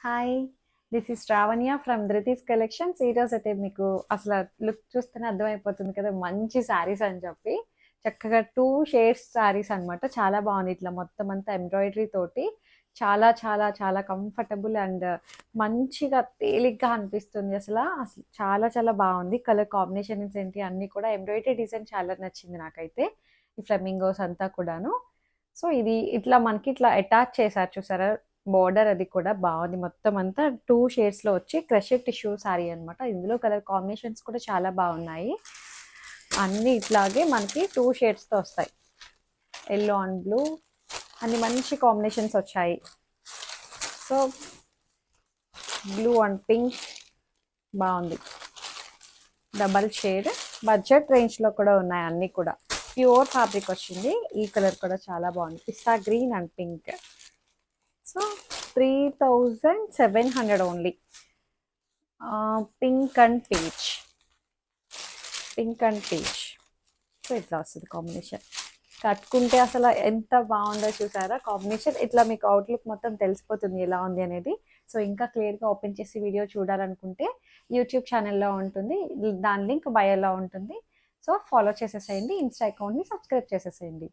Hi! This is Shravanya from Dhruti's collections. ఈరోజైతే మీకు అసల లుక్ చూస్తేనే అర్థమైపోతుంది కదా! మంచి శారీస్ అని చెప్పి. చక్కగా 2 షేడ్స్ శారీస్ అనమాట. చాలా బాగుంది. ఇట్లా మొత్తం అంతా ఎంబ్రాయిడరీ తోటి చాలా చాలా చాలా కంఫర్టబుల్ అండ్ మంచిగా తేలిగ్గా అనిపిస్తుంది అసలు చాలా చాలా బాగుంది. కలర్ కాంబినేషన్స్ ఏంటి అన్నీ కూడా ఎంబ్రాయిడరీ డిజైన్ చాలా నచ్చింది నాకైతే. ఈ ఫ్లెమింగోస్ అంతా కూడాను. సో, ఇది ఇట్లా మనకి ఇట్లా అటాచ్ చేశారు చూసారా? బోర్డర్ అది కూడా బాగుంది. మొత్తం అంతా 2 షేడ్స్‌లో వచ్చి క్రషెడ్ టిష్యూ సారీ అనమాట. ఇందులో కలర్ కాంబినేషన్స్ కూడా చాలా బాగున్నాయి. అన్నీ ఇట్లాగే మనకి 2 షేడ్స్‌తో వస్తాయి. యెల్లో అండ్ బ్లూ అన్ని మంచి కాంబినేషన్స్ వచ్చాయి. సో, బ్లూ అండ్ పింక్ బాగుంది. డబల్ షేడ్ బడ్జెట్ రేంజ్‌లో కూడా ఉన్నాయి అన్నీ కూడా. ప్యూర్ ఫ్యాబ్రిక్ వచ్చింది. ఈ కలర్ కూడా చాలా బాగుంది. Pista green and pink. So 3700 only. Pink and peach. Pink and peach. So ఇట్లా వస్తుంది కాంబినేషన్. కట్టుకుంటే అసలు ఎంత బాగుందో చూసారా కాంబినేషన్. ఇట్లా మీకు అవుట్లుక్ మొత్తం తెలిసిపోతుంది ఎలా ఉంది అనేది. సో ఇంకా క్లియర్గా ఓపెన్ చేసి వీడియో చూడాలనుకుంటే యూట్యూబ్ ఛానల్లో ఉంటుంది. దాని లింక్ బయోలో ఉంటుంది. సో ఫాలో చేసేసేయండి. ఇన్స్టా అకౌంట్ని సబ్స్క్రైబ్ చేసేసేయండి.